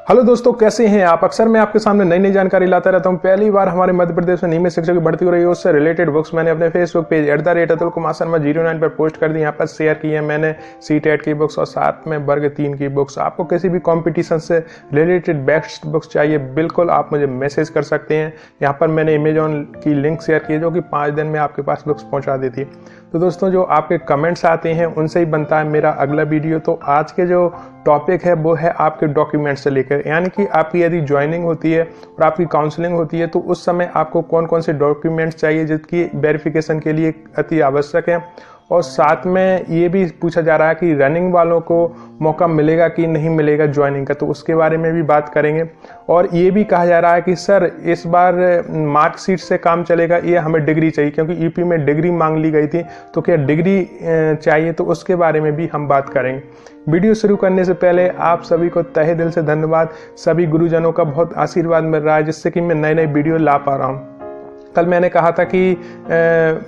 Hello दोस्तों, कैसे हैं आप। अक्सर मैं आपके सामने नई नई जानकारी लाता रहता हूं। पहली बार हमारे मध्य प्रदेश में नियमित शिक्षक की भर्ती हो रही है, उससे रिलेटेड बुक्स मैंने अपने फेसबुक पेज @अतुल कुमार शर्मा 09 पर पोस्ट कर दी, यहाँ पर शेयर की है मैंने सीटेट की बुक्स और साथ में वर्ग 3 की बुक्स। आपको किसी भी कॉम्पिटिशन से रिलेटेड बेस्ट बुक्स चाहिए, बिल्कुल आप मुझे मैसेज कर सकते हैं। यहाँ पर मैंने अमेजॉन की लिंक शेयर की है जो कि 5 दिन में आपके पास बुक्स पहुँचा देती है। तो दोस्तों, जो आपके कमेंट्स आते हैं उनसे ही बनता है मेरा अगला वीडियो। तो आज के जो टॉपिक है वो है आपके डॉक्यूमेंट्स से लेकर, यानी कि आपकी यदि ज्वाइनिंग होती है और आपकी काउंसलिंग होती है तो उस समय आपको कौन कौन से डॉक्यूमेंट्स चाहिए जिसकी वेरिफिकेशन के लिए अति आवश्यक है। और साथ में ये भी पूछा जा रहा है कि रनिंग वालों को मौका मिलेगा कि नहीं मिलेगा ज्वाइनिंग का, तो उसके बारे में भी बात करेंगे। और ये भी कहा जा रहा है कि सर इस बार मार्कशीट से काम चलेगा, ये हमें डिग्री चाहिए, क्योंकि यूपी में डिग्री मांग ली गई थी, तो क्या डिग्री चाहिए, तो उसके बारे में भी हम बात करेंगे। वीडियो शुरू करने से पहले आप सभी को तहे दिल से धन्यवाद। सभी गुरुजनों का बहुत आशीर्वाद मिल रहा है जिससे कि मैं नए नए वीडियो ला पा रहा हूँ। कल मैंने कहा था कि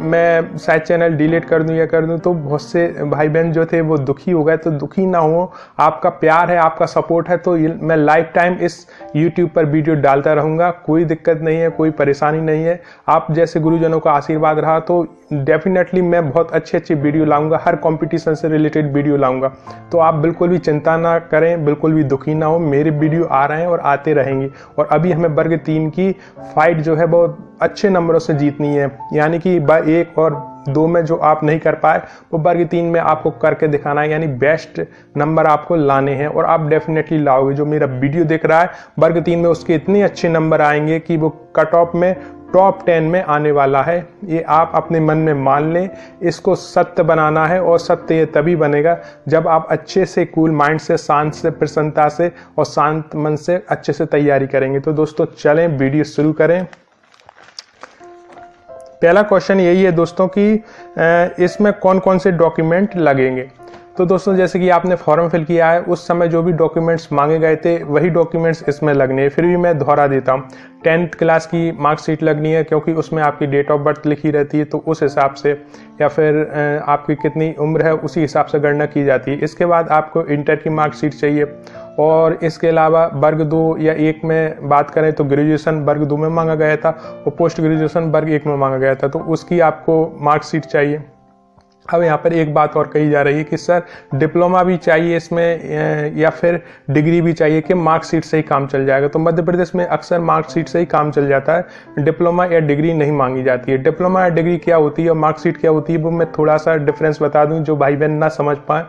मैं शायद चैनल डिलीट कर दूं या कर दूं, तो बहुत से भाई बहन जो थे वो दुखी हो गए। तो दुखी ना हो, आपका प्यार है, आपका सपोर्ट है, तो मैं लाइफ टाइम इस YouTube पर वीडियो डालता रहूँगा। कोई दिक्कत नहीं है, कोई परेशानी नहीं है। आप जैसे गुरुजनों का आशीर्वाद रहा तो डेफिनेटली मैं बहुत अच्छी वीडियो लाऊंगा, हर कंपटीशन से रिलेटेड वीडियो लाऊंगा। तो आप बिल्कुल भी चिंता ना करें, बिल्कुल भी दुखी ना हो, मेरे वीडियो आ रहे हैं और आते रहेंगे। और अभी हमें वर्ग 3 की फाइट जो है वो अच्छे नंबरों से जीतनी है, यानी कि 1 और 2 में जो आप नहीं कर पाए वो वर्ग 3 में आपको करके दिखाना है, यानी बेस्ट नंबर आपको लाने हैं और आप डेफिनेटली लाओगे। जो मेरा वीडियो देख रहा है वर्ग 3 में, उसके इतने अच्छे नंबर आएंगे कि वो कट ऑफ में टॉप 10 में आने वाला है। ये आप अपने मन में मान लें, इसको सत्य बनाना है। और सत्य ये तभी बनेगा जब आप अच्छे से कूल माइंड से, शांत से, प्रसन्नता से और शांत मन से अच्छे से तैयारी करेंगे। तो दोस्तों चलें वीडियो शुरू करें। पहला क्वेश्चन यही है दोस्तों कि इसमें कौन कौन से डॉक्यूमेंट लगेंगे। तो दोस्तों, जैसे कि आपने फॉर्म फिल किया है, उस समय जो भी डॉक्यूमेंट्स मांगे गए थे वही डॉक्यूमेंट्स इसमें लगने हैं। फिर भी मैं दोहरा देता हूँ, 10th क्लास की मार्कशीट लगनी है, क्योंकि उसमें आपकी डेट ऑफ बर्थ लिखी रहती है, तो उस हिसाब से, या फिर आपकी कितनी उम्र है उसी हिसाब से गणना की जाती है। इसके बाद आपको इंटर की मार्कशीट चाहिए। और इसके अलावा वर्ग 2 या 1 में बात करें तो ग्रेजुएशन वर्ग 2 में मांगा गया था और पोस्ट ग्रेजुएशन वर्ग 1 में मांगा गया था, तो उसकी आपको मार्कशीट चाहिए। अब यहाँ पर एक बात और कही जा रही है कि सर डिप्लोमा भी चाहिए इसमें या फिर डिग्री भी चाहिए, कि मार्कशीट से ही काम चल जाएगा। तो मध्य प्रदेश में अक्सर मार्कशीट से ही काम चल जाता है, डिप्लोमा या डिग्री नहीं मांगी जाती है। डिप्लोमा या डिग्री क्या होती है और मार्कशीट क्या होती है, वो मैं थोड़ा सा डिफरेंस बता दूं जो भाई बहन ना समझ पाए।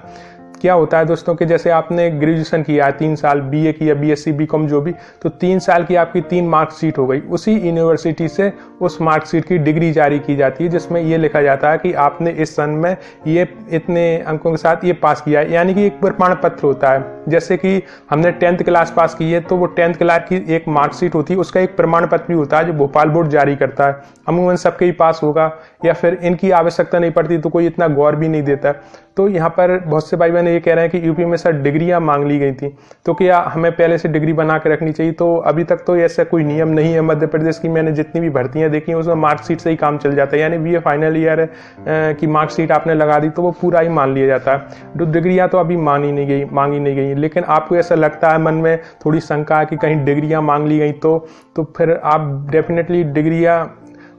क्या होता है दोस्तों कि जैसे आपने ग्रेजुएशन किया है 3 साल, बीए किया, बीएससी, बीकॉम जो भी, तो 3 साल की आपकी 3 मार्कशीट हो गई। उसी यूनिवर्सिटी से उस मार्कशीट की डिग्री जारी की जाती है, जिसमें ये लिखा जाता है कि आपने इस सन में ये इतने अंकों के साथ ये पास किया है, यानी कि एक प्रमाण पत्र होता है। जैसे कि हमने 10th क्लास पास की है तो वो 10th क्लास की एक मार्कशीट होती है, उसका एक प्रमाण पत्र भी होता है जो भोपाल बोर्ड जारी करता है। अमूमन सबके ही पास होगा, या फिर इनकी आवश्यकता नहीं पड़ती तो कोई इतना गौर भी नहीं देता। तो यहाँ पर बहुत से भाई बहन ये कह रहे हैं कि यूपी में सर डिग्रियां मांग ली गई थी, तो क्या हमें पहले से डिग्री बना के रखनी चाहिए। तो अभी तक तो ऐसा कोई नियम नहीं है मध्य प्रदेश की। मैंने जितनी भी भर्तियां देखी उसमें मार्कशीट से ही काम चल जाता है, यानी बीए फाइनल ईयर की मार्कशीट आपने लगा दी तो वो पूरा ही मान लिया जाता है। डिग्रियां तो अभी मांगी नहीं गई। लेकिन आपको ऐसा लगता है मन में थोड़ी शंका है कि कहीं डिग्रियां मांग ली गई तो फिर आप डेफिनेटली डिग्रियां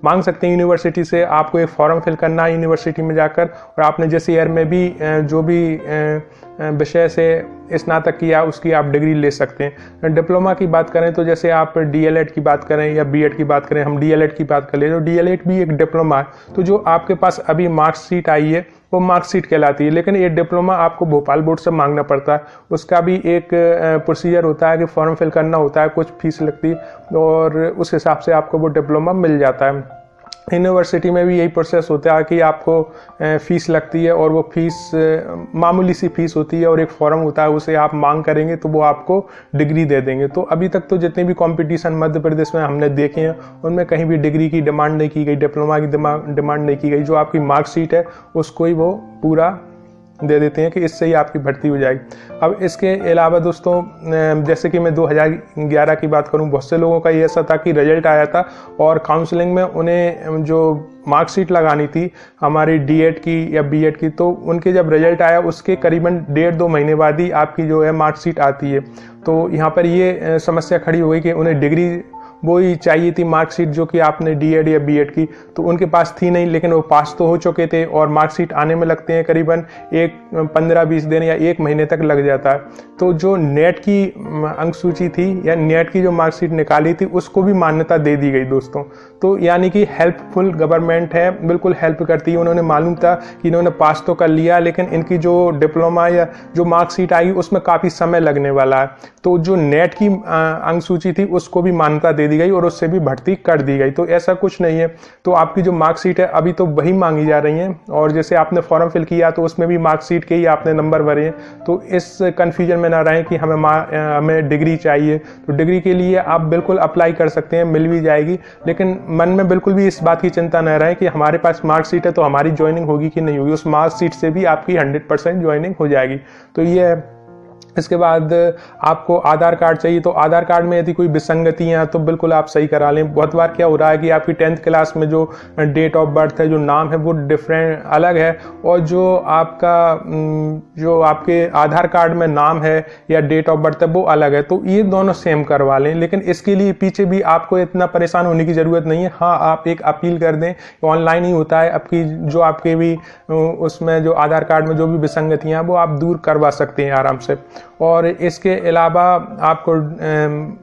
मांग सकते हैं यूनिवर्सिटी से। आपको एक फॉर्म फिल करना है यूनिवर्सिटी में जाकर, और आपने जिस ईयर में भी जो भी विषय से स्नातक किया उसकी आप डिग्री ले सकते हैं। डिप्लोमा की बात करें तो जैसे आप डीएलएड की बात करें या बीएड की बात करें, हम डीएलएड की बात कर ले, तो डीएलएड भी एक डिप्लोमा है। तो जो आपके पास अभी मार्कशीट आई है वो मार्कशीट कहलाती है, लेकिन ये डिप्लोमा आपको भोपाल बोर्ड से मांगना पड़ता है। उसका भी एक प्रोसीजर होता है कि फॉर्म फिल करना होता है, कुछ फीस लगती है और उस हिसाब से आपको वो डिप्लोमा मिल जाता है। यूनिवर्सिटी में भी यही प्रोसेस होता है कि आपको फीस लगती है और वो फीस मामूली सी फीस होती है और एक फॉर्म होता है, उसे आप मांग करेंगे तो वो आपको डिग्री दे देंगे। तो अभी तक तो जितने भी कंपटीशन मध्य प्रदेश में हमने देखे हैं उनमें कहीं भी डिग्री की डिमांड नहीं की गई, डिप्लोमा की डिमांड नहीं की गई। जो आपकी मार्कशीट है उसको ही वो पूरा दे देते हैं कि इससे ही आपकी भर्ती हो जाएगी। अब इसके अलावा दोस्तों जैसे कि मैं 2011 की बात करूं, बहुत से लोगों का ये ऐसा था कि रिजल्ट आया था और काउंसलिंग में उन्हें जो मार्कशीट लगानी थी हमारी डीएड की या बीएड की, तो उनके जब रिजल्ट आया उसके करीबन 1.5-2 महीने बाद ही आपकी जो है मार्कशीट आती है। तो यहाँ पर ये समस्या खड़ी हो गई कि उन्हें डिग्री वो ही चाहिए थी मार्कशीट जो कि आपने डीएड या बीएड की, तो उनके पास थी नहीं, लेकिन वो पास तो हो चुके थे और मार्कशीट आने में लगते हैं करीबन 15-20 दिन या 1 महीने तक लग जाता है। तो जो नेट की अंक सूची थी या नेट की जो मार्कशीट निकाली थी उसको भी मान्यता दे दी गई दोस्तों। तो यानी कि हेल्पफुल गवर्नमेंट है, बिल्कुल हेल्प करती है। उन्होंने मालूम था कि इन्होंने पास तो कर लिया, लेकिन इनकी जो डिप्लोमा या जो मार्कशीट आएगी उसमें काफ़ी समय लगने वाला है। तो जो नेट की अंक सूची थी उसको भी मान्यता दे दी गई और उससे भी भर्ती कर दी गई। तो ऐसा कुछ नहीं है। तो आपकी जो मार्कशीट है अभी तो वही मांगी जा रही है, और जैसे आपने फॉर्म फिल किया तो उसमें भी मार्कशीट के ही आपने नंबर भरे हैं। तो इस कन्फ्यूजन में ना रहें कि हमें डिग्री चाहिए। तो डिग्री के लिए आप बिल्कुल अप्लाई कर सकते हैं, मिल भी जाएगी, लेकिन मन में बिल्कुल भी इस बात की चिंता न रहे कि हमारे पास मार्कशीट है तो हमारी ज्वाइनिंग होगी कि नहीं होगी। उस मार्कशीट से भी आपकी 100% ज्वाइनिंग हो जाएगी। तो ये इसके बाद आपको आधार कार्ड चाहिए। तो आधार कार्ड में यदि कोई विसंगतियां तो बिल्कुल आप सही करा लें। बहुत बार क्या हो रहा है कि आपकी 10th क्लास में जो डेट ऑफ बर्थ है, जो नाम है, वो डिफरेंट अलग है, और जो आपके आधार कार्ड में नाम है या डेट ऑफ बर्थ है वो अलग है। तो ये दोनों सेम करवा लें, लेकिन इसके लिए पीछे भी आपको इतना परेशान होने की ज़रूरत नहीं है। हाँ, आप एक अपील कर दें, ऑनलाइन ही होता है। आपकी जो आपके भी उसमें जो आधार कार्ड में जो भी विसंगतियाँ वो आप दूर करवा सकते हैं आराम से। और इसके अलावा आपको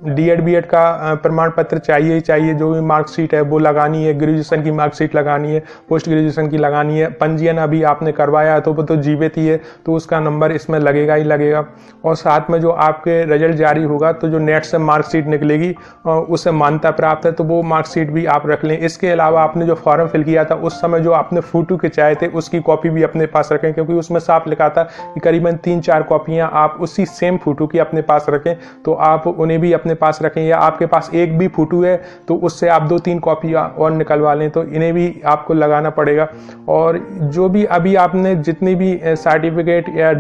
डीएड बीएड का प्रमाण पत्र चाहिए ही चाहिए। जो भी मार्कशीट है वो लगानी है, ग्रेजुएशन की मार्कशीट लगानी है, पोस्ट ग्रेजुएशन की लगानी है। पंजीयन अभी आपने करवाया है तो वो तो जीवित ही है, तो उसका नंबर इसमें लगेगा ही लगेगा। और साथ में जो आपके रिजल्ट जारी होगा तो जो नेट से मार्कशीट निकलेगी उससे मान्यता प्राप्त है, तो वो मार्कशीट भी आप रख लें। इसके अलावा आपने जो फॉर्म फिल किया था उस समय जो आपने फोटो खिंचाए थे उसकी कॉपी भी अपने पास रखें, क्योंकि उसमें साफ लिखा था कि करीबन 3-4 कॉपियाँ आप उसी सेम फोटो की अपने पास रखें। तो आप उन्हें भी अपने पास रखें, या आपके पास एक भी फोटो है तो उससे आप 2-3 कॉपी और निकलवा लें, तो इन्हें भी आपको लगाना पड़ेगा। और जो भी अभी आपने जितनी भी सर्टिफिकेट या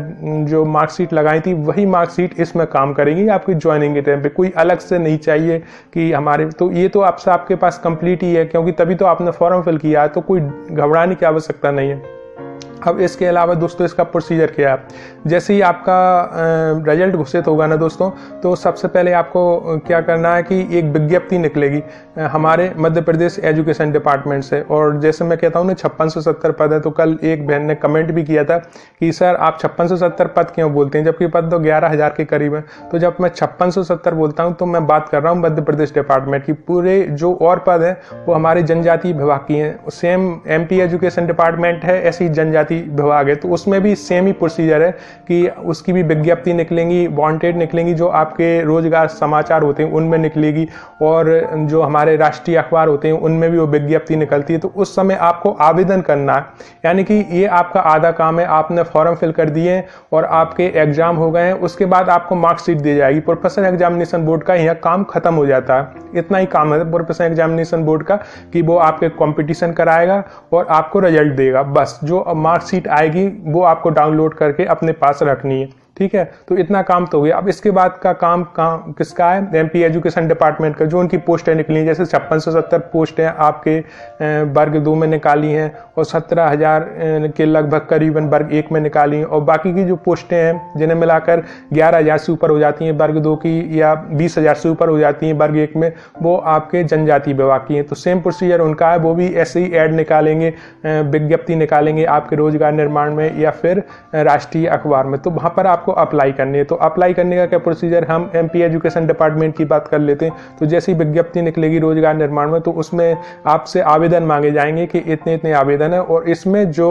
जो मार्कशीट लगाई थी वही मार्कशीट इसमें काम करेंगी आपकी ज्वाइनिंग के टाइम पे। कोई अलग से नहीं चाहिए कि हमारे, तो ये तो आपके पास कंप्लीट ही है, क्योंकि तभी तो आपने फॉर्म फिल किया है, तो कोई घबराने की आवश्यकता नहीं है। अब इसके अलावा दोस्तों इसका प्रोसीजर क्या है। जैसे ही आपका रिजल्ट घोषित होगा ना दोस्तों, तो सबसे पहले आपको क्या करना है कि एक विज्ञप्ति निकलेगी हमारे मध्य प्रदेश एजुकेशन डिपार्टमेंट से। और जैसे मैं कहता हूँ ना 56 से 70 पद है, तो कल एक बहन ने कमेंट भी किया था कि सर आप 56 से 70 पद क्यों बोलते हैं, जबकि पद तो 11,000 के करीब है। तो जब मैं 56 से 70 बोलता हूँ तो मैं बात कर रहा हूँ मध्य प्रदेश डिपार्टमेंट की। पूरे जो और पद है वो हमारे जनजातीय विभाग की हैं। सेम एमपी एजुकेशन डिपार्टमेंट है, ऐसी जनजातीय विभाग है, तो उसमें भी सेम ही प्रोसीजर है कि उसकी भी विज्ञप्ति निकलेंगी, वांटेड निकलेंगी, जो आपके रोजगार समाचार होते हैं उनमें निकलेगी, और जो हमारे राष्ट्रीय अखबार होते हैं उनमें भी वो विज्ञप्ति निकलती है। तो उस समय आपको आवेदन करना है, यानी कि ये आपका आधा काम है। आपने फॉर्म फिल कर दिए और आपके एग्जाम हो गए हैं, उसके बाद आपको मार्कशीट दी जाएगी। प्रोफेशनल एग्जामिनेशन बोर्ड का यह काम खत्म हो जाता है। इतना ही काम है प्रोफेशनल एग्जामिनेशन बोर्ड का कि वो आपके कंपटीशन कराएगा और आपको रिजल्ट देगा। बस जो मार्कशीट आएगी वो आपको डाउनलोड करके अपने पास रखनी है। ठीक है, तो इतना काम तो हो गया। अब इसके बाद का काम किसका है? एमपी एजुकेशन डिपार्टमेंट का। जो उनकी पोस्टें निकली हैं, जैसे 56 से 70 पोस्टें आपके वर्ग 2 में निकाली हैं, और 17,000 के लगभग करीबन वर्ग 1 में निकाली हैं, और बाकी की जो पोस्टें हैं जिन्हें मिलाकर 11,000 से ऊपर हो जाती हैं वर्ग 2 की, या 20,000 से ऊपर हो जाती हैं वर्ग 1 में, वो आपके जनजातीय विभाग की हैं। तो सेम प्रोसीजर उनका है, वो भी ऐसे ही ऐड निकालेंगे, विज्ञप्ति निकालेंगे आपके रोजगार निर्माण में या फिर राष्ट्रीय अखबार में। तो वहाँ पर आपको अप्लाई करनी है। तो अप्लाई करने का क्या प्रोसीजर, हम एमपी एजुकेशन डिपार्टमेंट की बात कर लेते हैं। तो जैसी विज्ञप्ति निकलेगी रोजगार निर्माण में, तो उसमें आपसे आवेदन मांगे जाएंगे कि इतने इतने आवेदन है, और इसमें जो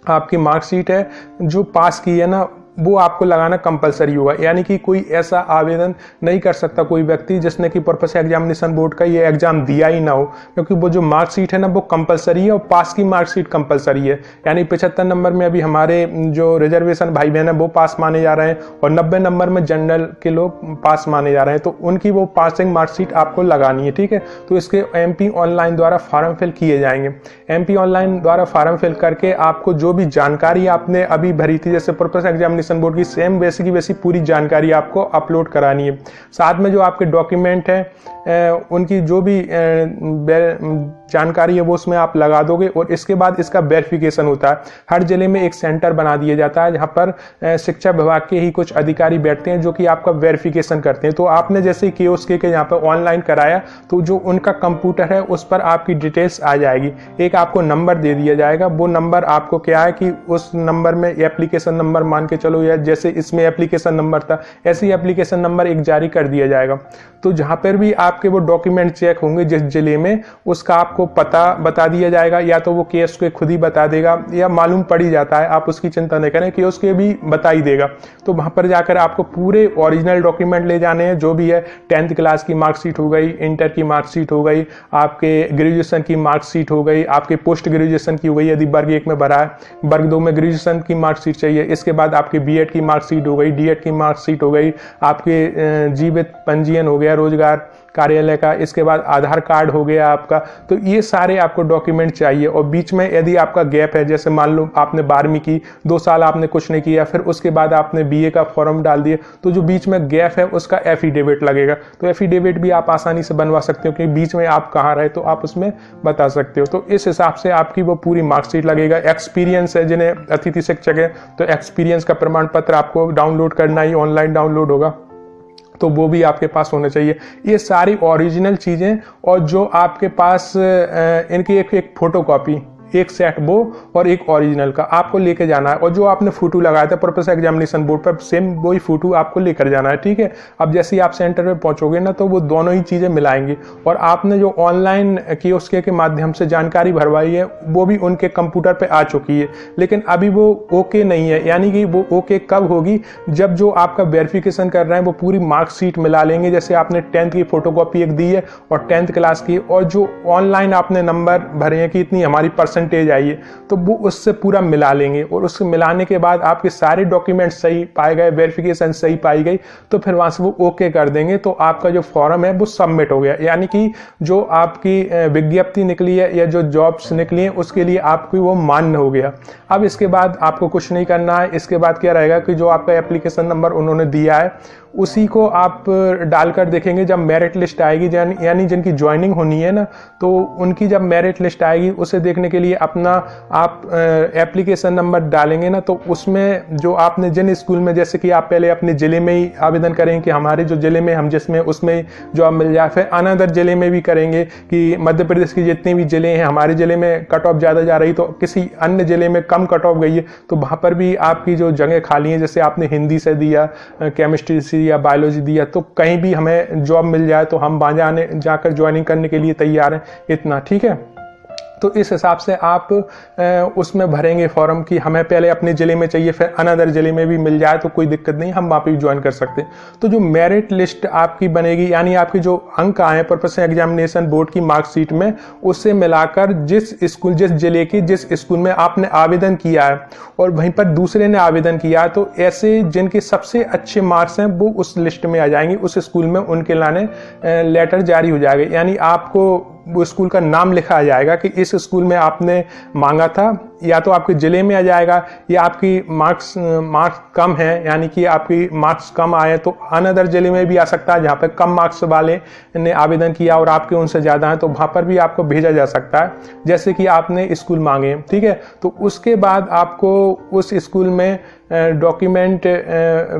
आपकी मार्कशीट है जो पास की है ना वो आपको लगाना कंपलसरी होगा। यानी कि कोई ऐसा आवेदन नहीं कर सकता कोई व्यक्ति जिसने कि पर्पस एग्जामिनेशन बोर्ड का ये एग्जाम दिया ही ना हो, क्योंकि वो जो मार्कशीट है ना वो कंपलसरी है और पास की मार्कशीट कंपलसरी है। यानी 75 नंबर में अभी हमारे जो रिजर्वेशन भाई बहन है वो पास माने जा रहे हैं और 90 नंबर में जनरल के लोग पास माने जा रहे हैं, तो उनकी वो पासिंग मार्कशीट आपको लगानी है। ठीक है, तो इसके MP ऑनलाइन द्वारा फॉर्म फिल किए जाएंगे। MP ऑनलाइन द्वारा फॉर्म फिल करके आपको जो भी जानकारी आपने अभी भरी थी, जैसे पर्पस एग्जामिनेशन बोर्ड की सेम वैसी की वैसी पूरी जानकारी आपको अपलोड करानी है। साथ में जो आपके डॉक्यूमेंट हैं उनकी जो भी जानकारी है वो उसमें आप लगा दोगे और इसके बाद इसका वेरिफिकेशन होता है। हर जिले में एक सेंटर बना दिया जाता है जहां पर शिक्षा विभाग के ही कुछ अधिकारी बैठते हैं जो कि आपका वेरिफिकेशन करते हैं। तो आपने जैसे कियोस्क के यहाँ पर ऑनलाइन कराया तो जो उनका कंप्यूटर है उस पर आपकी डिटेल्स आ जाएगी। एक आपको नंबर दे दिया जाएगा, वो नंबर आपको क्या है कि उस नंबर में एप्लीकेशन नंबर मान के चलो, या जैसे इसमें एप्लीकेशन नंबर था ऐसे ही एप्लीकेशन नंबर एक जारी कर दिया जाएगा। तो जहां पर भी आपके वो डॉक्यूमेंट चेक होंगे जिस जिले में, उसका आपको पता बता दिया जाएगा, या तो वो केस के खुद ही बता देगा या मालूम पड़ ही जाता है, आप उसकी चिंता नहीं करें, केस के भी बता ही देगा। तो वहां पर जाकर आपको पूरे ओरिजिनल डॉक्यूमेंट ले जाने हैं, जो भी है 10th क्लास की मार्कशीट हो गई, इंटर की मार्कशीट हो गई, आपके ग्रेजुएशन की मार्कशीट हो गई, आपके पोस्ट ग्रेजुएशन की हो गई यदि वर्ग 1 में भरा है, वर्ग 2 में ग्रेजुएशन की मार्कशीट चाहिए, इसके बाद आपकी B.Ed की मार्कशीट हो गई, D.Ed की मार्कशीट हो गई, आपके जीवित पंजीयन हो गया रोजगार कार्यालय का, इसके बाद आधार कार्ड हो गया आपका। तो ये सारे आपको डॉक्यूमेंट चाहिए। और बीच में यदि आपका गैप है, जैसे मान लो आपने 12वीं की 2 साल आपने कुछ नहीं किया, फिर उसके बाद आपने BA का फॉर्म डाल दिया, तो जो बीच में गैप है उसका एफिडेविट लगेगा। तो एफिडेविट भी आप आसानी से बनवा सकते हो कि बीच में आप कहाँ रहे, तो आप उसमें बता सकते हो। तो इस हिसाब से आपकी वो पूरी मार्कशीट लगेगा। एक्सपीरियंस है, जिन्हें अतिथि शिक्षक है तो एक्सपीरियंस का प्रमाण पत्र आपको डाउनलोड करना ही, ऑनलाइन डाउनलोड होगा, तो वो भी आपके पास होना चाहिए। ये सारी ओरिजिनल चीजें, और जो आपके पास इनकी एक फोटोकॉपी, एक सेट वो और एक ओरिजिनल का आपको लेके जाना है। और जो आपने फोटो लगाया था पर्पस एग्जामिनेशन बोर्ड पर, सेम वही फोटो आपको लेकर जाना है। ठीक है, अब जैसे ही आप सेंटर पे पहुंचोगे ना तो वो दोनों ही चीजें मिलाएंगी। और आपने जो ऑनलाइन कियोस्क के माध्यम से जानकारी भरवाई है वो भी उनके कंप्यूटर पे आ चुकी है, लेकिन अभी वो ओके नहीं है। यानी कि वो ओके कब होगी, जब जो आपका वेरिफिकेशन कर रहे हैं वो पूरी मार्कशीट मिला लेंगे। जैसे आपने 10th की फोटोकॉपी एक दी है और 10th क्लास की, और जो ऑनलाइन आपने नंबर भरे हैं कि इतनी हमारी परसेंटेज आई है, तो वो उससे पूरा मिला लेंगे। और उससे मिलाने के बाद आपके सारे डॉक्यूमेंट सही पाए गए, वेरिफिकेशन सही पाई गई, तो फिर वहां से वो ओके कर देंगे। तो आपका जो फॉर्म है वो सबमिट हो गया। यानी कि जो आपकी विज्ञप्ति निकली है या जो जॉब्स निकली है उसके लिए आपकी वो मान्य हो गया। अब इसके बाद आपको कुछ नहीं करना है। इसके बाद क्या रहेगा कि जो आपका एप्लीकेशन नंबर उन्होंने दिया है उसी को आप डालकर देखेंगे। जब मेरिट लिस्ट आएगी, यानी जिनकी ज्वाइनिंग होनी है ना, तो उनकी जब मेरिट लिस्ट आएगी उसे देखने के लिए अपना आप एप्लीकेशन नंबर डालेंगे ना, तो उसमें जो आपने जिन स्कूल में, जैसे कि आप पहले अपने जिले में ही आवेदन करेंगे कि हमारे जो जिले में हम जिसमें उसमें जॉब मिल जाए, फिर अनदर जिले में भी करेंगे कि मध्य प्रदेश के जितने भी जिले हैं, हमारे जिले में कट ऑफ ज़्यादा जा रही तो किसी अन्य जिले में कम कट ऑफ गई है, तो वहाँ पर भी आपकी जो जगह खाली है, जैसे आपने हिंदी से दिया, केमिस्ट्री से या बायोलॉजी दिया, तो कहीं भी हमें जॉब मिल जाए तो हम वहाँ जाकर ज्वाइनिंग करने के लिए तैयार हैं। इतना ठीक है। तो इस हिसाब से आप उसमें भरेंगे फॉर्म कि हमें पहले अपने ज़िले में चाहिए, फिर अनदर ज़िले में भी मिल जाए तो कोई दिक्कत नहीं, हम वहाँ पे भी ज्वाइन कर सकते हैं। तो जो मेरिट लिस्ट आपकी बनेगी, यानी आपके जो अंक आए हैं पर्पस एग्जामिनेशन बोर्ड की मार्कशीट में, उससे मिलाकर जिस स्कूल, जिस जिले की जिस स्कूल में आपने आवेदन किया है और वहीं पर दूसरे ने आवेदन किया, तो ऐसे जिनके सबसे अच्छे मार्क्स हैं वो उस लिस्ट में आ जाएंगे। उस स्कूल में उनके लाने लेटर जारी हो जाएगा, यानी आपको वो स्कूल का नाम लिखा आ जाएगा कि इस स्कूल में आपने मांगा था, या तो आपके जिले में आ जाएगा, या आपकी मार्क्स कम है, यानी कि आपकी मार्क्स कम आए तो अनदर जिले में भी आ सकता है जहाँ पर कम मार्क्स वाले ने आवेदन किया और आपके उनसे ज़्यादा हैं, तो वहाँ पर भी आपको भेजा जा सकता है, जैसे कि आपने स्कूल मांगे। ठीक है, तो उसके बाद आपको उस स्कूल में डॉक्यूमेंट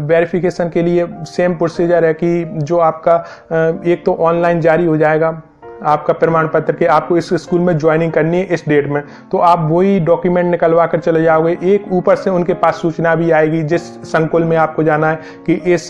वेरिफिकेशन के लिए सेम प्रोसीजर है कि जो आपका एक तो ऑनलाइन जारी हो जाएगा आपका प्रमाण पत्र के आपको इस स्कूल में ज्वाइनिंग करनी है इस डेट में, तो आप वही डॉक्यूमेंट निकलवा कर चले जाओगे। एक ऊपर से उनके पास सूचना भी आएगी जिस संकुल में आपको जाना है कि इस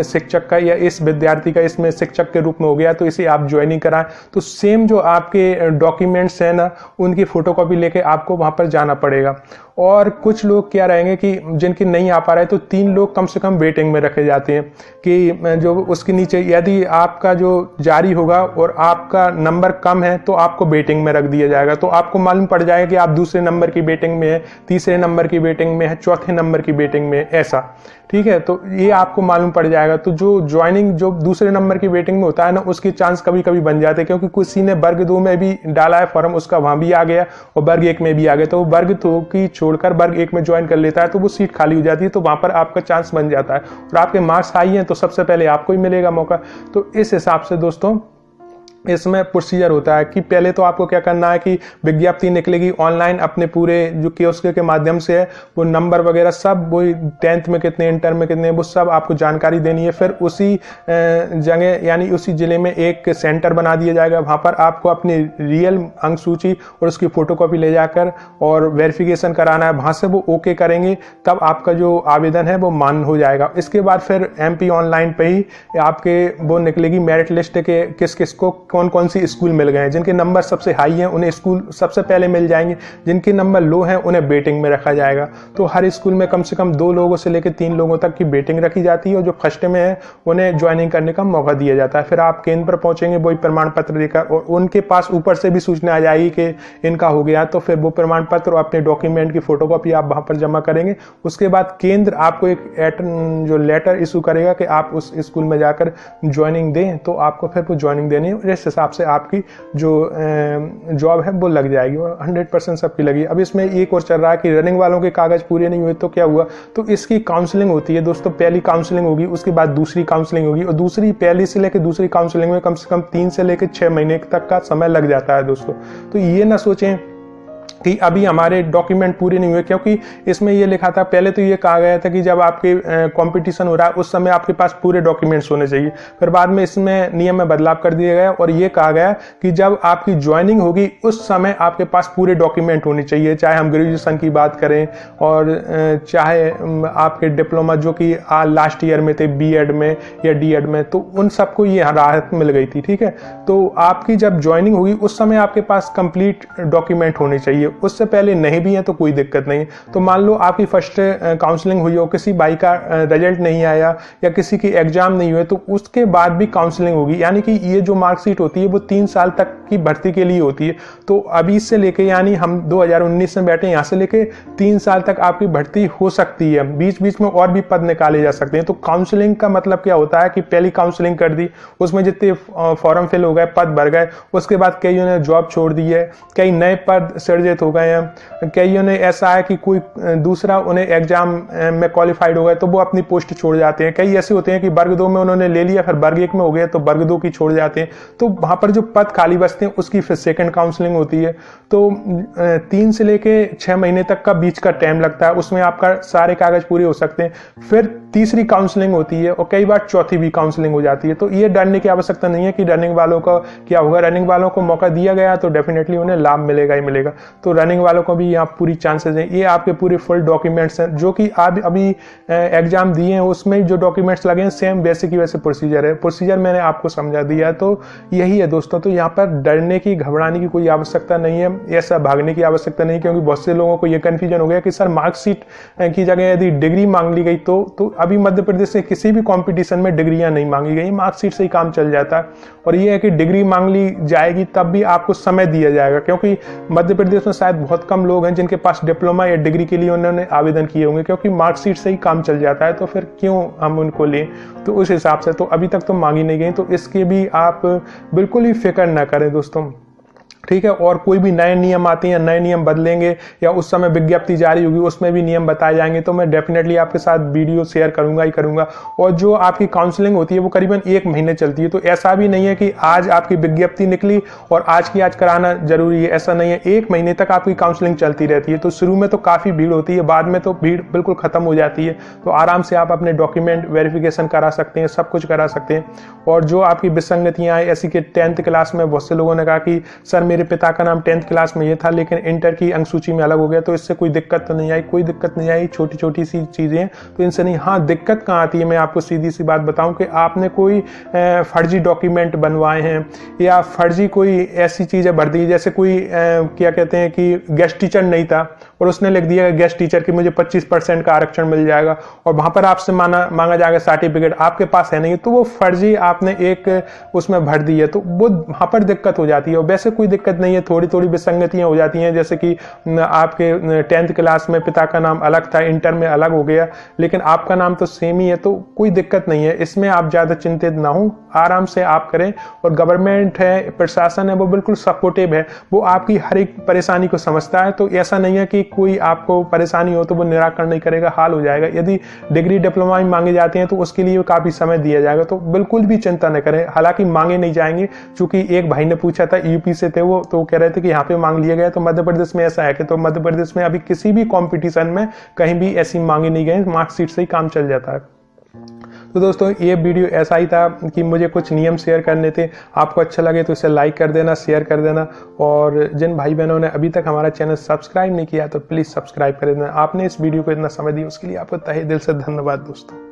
शिक्षक का या इस विद्यार्थी का इसमें शिक्षक के रूप में हो गया, तो इसे आप ज्वाइनिंग कराएं। तो सेम जो आपके डॉक्यूमेंट्स हैं ना, उनकी फोटोकॉपी लेके आपको वहां पर जाना पड़ेगा। और कुछ लोग क्या रहेंगे कि जिनकी नहीं आ पा रहा है तो 3 लोग कम से कम वेटिंग में रखे जाते हैं कि जो उसके नीचे यदि आपका जो जारी होगा और आपका नंबर कम है तो आपको वेटिंग में रख दिया जाएगा। तो आपको मालूम पड़ जाएगा कि आप दूसरे नंबर की वेटिंग में है, तीसरे नंबर की वेटिंग में है, चौथे नंबर की वेटिंग में, ऐसा, ठीक है। तो ये आपको मालूम पड़ जाएगा। तो जो ज्वाइनिंग जो दूसरे नंबर की वेटिंग में होता है ना, उसकी चांस कभी कभी बन जाते हैं, क्योंकि किसी ने वर्ग 2 में भी डाला है फॉर्म, उसका वहां भी आ गया और वर्ग 1 में भी आ गया, तो वो वर्ग 2 की छोड़कर वर्ग 1 में ज्वाइन कर लेता है, तो वो सीट खाली हो जाती है, तो वहां पर आपका चांस बन जाता है और आपके मार्क्स हाई हैं तो सबसे पहले आपको ही मिलेगा मौका। तो इस हिसाब से दोस्तों इसमें प्रोसीजर होता है कि पहले तो आपको क्या करना है कि विज्ञप्ति निकलेगी ऑनलाइन, अपने पूरे जो कियोस्क के माध्यम से है वो नंबर वगैरह सब, वो 10th में कितने, इंटर में कितने, वो सब आपको जानकारी देनी है। फिर उसी जगह यानी उसी जिले में एक सेंटर बना दिया जाएगा, वहां पर आपको अपनी रियल अंक सूची और उसकी फोटोकॉपी ले जाकर और वेरिफिकेशन कराना है, वहां से वो ओके करेंगे, तब आपका जो आवेदन है वो मान्य हो जाएगा। इसके बाद फिर MP ऑनलाइन पे ही आपके वो निकलेगी मेरिट लिस्ट के किस किस को कौन कौन सी स्कूल मिल गए हैं। जिनके नंबर सबसे हाई हैं उन्हें स्कूल सबसे पहले मिल जाएंगे, जिनके नंबर लो हैं उन्हें वेटिंग में रखा जाएगा। तो हर स्कूल में कम से कम 2 लोगों से लेकर 3 लोगों तक की वेटिंग रखी जाती है और जो फर्स्ट में है उन्हें ज्वाइनिंग करने का मौका दिया जाता है। फिर आप केंद्र पर पहुंचेंगे वही प्रमाण पत्र लेकर और उनके पास ऊपर से भी सूचना आ जाएगी कि इनका हो गया, तो फिर वो प्रमाण पत्र और अपने डॉक्यूमेंट की फोटोकॉपी आप वहां पर जमा करेंगे। उसके बाद केंद्र आपको एक जो लेटर इशू करेगा कि आप उस स्कूल में जाकर ज्वाइनिंग दें, तो आपको फिर वो ज्वाइनिंग देनी है। इस हिसाब से आपकी जो जॉब है वो लग जाएगी और 100% सबकी लगी। अब इसमें एक और चल रहा है कि रनिंग वालों के कागज पूरे नहीं हुए तो क्या हुआ, तो इसकी काउंसलिंग होती है दोस्तों। पहली काउंसलिंग होगी, उसके बाद दूसरी काउंसलिंग होगी और दूसरी पहली से लेकर दूसरी काउंसलिंग में कम से कम 3 से लेकर 6 महीने तक का समय लग जाता है दोस्तों। तो ये ना सोचें कि अभी हमारे डॉक्यूमेंट पूरे नहीं हुए, क्योंकि इसमें ये लिखा था, पहले तो ये कहा गया था कि जब आपके कंपटीशन हो रहा है उस समय आपके पास पूरे डॉक्यूमेंट्स होने चाहिए। फिर बाद में इसमें नियम में बदलाव कर दिया गया और ये कहा गया कि जब आपकी ज्वाइनिंग होगी उस समय आपके पास पूरे डॉक्यूमेंट होने चाहिए, चाहे हम ग्रेजुएशन की बात करें और चाहे आपके डिप्लोमा जो कि लास्ट ईयर में थे B.Ed में या D.Ed में, तो उन सबको ये राहत मिल गई थी, ठीक है। तो आपकी जब ज्वाइनिंग होगी उस समय आपके पास कंप्लीट डॉक्यूमेंट होने चाहिए, उससे पहले नहीं भी है तो कोई दिक्कत नहीं। तो मान लो आपकी फर्स्ट काउंसलिंग हुई हो, किसी भाई का रिजल्ट नहीं आया या किसी की एग्जाम नहीं हुए, तो उसके बाद भी काउंसलिंग होगी। यानी कि ये जो मार्कशीट होती है वो 3 साल तक की भर्ती के लिए होती है। तो अभी से लेके यानी हम 2019 में बैठे, यहाँ से लेके 3 साल तक आपकी भर्ती हो सकती है, बीच बीच में और भी पद निकाले जा सकते हैं। तो काउंसलिंग का मतलब क्या होता है कि पहली काउंसलिंग कर दी, उसमें जितने फॉर्म फिल हो गए, पद भर गए, उसके बाद कईयों ने जॉब छोड़ दी है, कई नए पद सृजित हो गए हैं, कईयों ने ऐसा है कि कोई दूसरा उन्हें एग्जाम में क्वालिफाइड हो गए तो वो अपनी पोस्ट छोड़ जाते हैं। कई ऐसे होते हैं कि वर्ग 2 में उन्होंने ले लिया, फिर वर्ग 1 में हो गया तो वर्ग 2 की छोड़ जाते हैं। तो वहां पर जो पद खाली बचते हैं उसकी फिर सेकंड काउंसलिंग होती है। तो 3 से लेके 6 महीने तक का बीच का टाइम लगता है, उसमें आपका सारे कागज पूरे हो सकते हैं। फिर तीसरी काउंसलिंग होती है और कई बार चौथी भी काउंसलिंग हो जाती है। तो ये डरने की आवश्यकता नहीं है कि रनिंग वालों का क्या होगा। रनिंग वालों को मौका दिया गया तो डेफिनेटली उन्हें लाभ मिलेगा ही मिलेगा। तो रनिंग वालों को भी यहाँ पूरी चांसेस हैं। ये आपके पूरे फुल डॉक्यूमेंट्स हैं जो कि आप अभी एग्जाम दिए हैं, उसमें जो डॉक्यूमेंट्स लगे हैं सेम वैसे की वैसे प्रोसीजर है। प्रोसीजर मैंने आपको समझा दिया, तो यही है दोस्तों। तो यहाँ पर डरने की, घबराने की कोई आवश्यकता नहीं है, ऐसा भागने की आवश्यकता नहीं, क्योंकि बहुत से लोगों को ये कंफ्यूजन हो गया कि सर मार्कशीट की जगह यदि डिग्री मांग ली गई तो अभी मध्य प्रदेश से किसी भी कॉम्पिटिशन में डिग्रियां नहीं मांगी गई, मार्कशीट से ही काम चल जाता है। और ये है कि डिग्री मांग ली जाएगी तब भी आपको समय दिया जाएगा, क्योंकि मध्य प्रदेश में शायद बहुत कम लोग हैं जिनके पास डिप्लोमा या डिग्री के लिए उन्होंने आवेदन किए होंगे, क्योंकि मार्कशीट से ही काम चल जाता है। तो फिर क्यों हम उनको लें। तो उस हिसाब से तो अभी तक तो मांगी नहीं गई, तो इसके भी आप बिल्कुल ही फिक्र ना करें दोस्तों, ठीक है। और कोई भी नए नियम आते हैं, नए नियम बदलेंगे या उस समय विज्ञप्ति जारी होगी उसमें भी नियम बताए जाएंगे, तो मैं डेफिनेटली आपके साथ वीडियो शेयर करूंगा ही करूंगा। और जो आपकी काउंसलिंग होती है वो करीबन 1 महीने चलती है। तो ऐसा भी नहीं है कि आज आपकी विज्ञप्ति निकली और आज की आज कराना जरूरी है, ऐसा नहीं है। 1 महीने तक आपकी काउंसलिंग चलती रहती है। तो शुरू में तो काफी भीड़ होती है, बाद में तो भीड़ बिल्कुल खत्म हो जाती है। तो आराम से आप अपने डॉक्यूमेंट वेरिफिकेशन करा सकते हैं, सब कुछ करा सकते हैं। और जो आपकी विसंगतियां हैं, ऐसी कि 10th क्लास में बहुत से लोगों ने कहा कि सर मेरे पिता का नाम 10th क्लास में ये था, लेकिन इंटर की अंक सूची में अलग हो गया, तो इससे कोई दिक्कत तो नहीं आई, कोई दिक्कत नहीं आई, छोटी छोटी सी चीज़ें तो इनसे नहीं। हाँ, दिक्कत कहाँ आती है, मैं आपको सीधी सी बात बताऊं कि आपने कोई फर्जी डॉक्यूमेंट बनवाए हैं या फर्जी कोई ऐसी चीज़ें भर दी, जैसे कोई क्या कहते हैं कि गेस्ट टीचर नहीं था और उसने लिख दिया गेस्ट टीचर की मुझे 25% का आरक्षण मिल जाएगा, और वहां पर आपसे मांगा जाएगा सर्टिफिकेट, आपके पास है नहीं, तो वो फर्जी आपने एक उसमें भर दी है, तो वो वहां पर दिक्कत हो जाती है। और वैसे कोई दिक्कत नहीं है, थोड़ी थोड़ी विसंगतियां हो जाती हैं, जैसे कि आपके 10th क्लास में पिता का नाम अलग था, इंटर में अलग हो गया, लेकिन आपका नाम तो सेम ही है, तो कोई दिक्कत नहीं है, इसमें आप ज्यादा चिंतित ना हो, आराम से आप करें। और गवर्नमेंट है, प्रशासन है, वो बिल्कुल सपोर्टिव है, वो आपकी हर एक परेशानी को समझता है। तो ऐसा नहीं है कि कोई आपको परेशानी हो तो वो निराकरण नहीं करेगा, हाल हो जाएगा। यदि डिग्री डिप्लोमा में मांगे जाते हैं तो उसके लिए काफी समय दिया जाएगा, तो बिल्कुल भी चिंता न करें। हालांकि मांगे नहीं जाएंगे, चूंकि एक भाई ने पूछा था, यूपी से थे वो, तो कह रहे थे कि यहाँ पे मांग लिया गया, तो मध्य प्रदेश में ऐसा है कि, तो मध्य प्रदेश में अभी किसी भी कंपटीशन में कहीं भी ऐसी मांगे नहीं गई, मार्कशीट से ही काम चल जाता है। तो दोस्तों, ये वीडियो ऐसा ही था कि मुझे कुछ नियम शेयर करने थे। आपको अच्छा लगे तो इसे लाइक कर देना, शेयर कर देना, और जिन भाई बहनों ने अभी तक हमारा चैनल सब्सक्राइब नहीं किया तो प्लीज़ सब्सक्राइब कर देना। आपने इस वीडियो को इतना समय दिया उसके लिए आपको तहे दिल से धन्यवाद दोस्तों।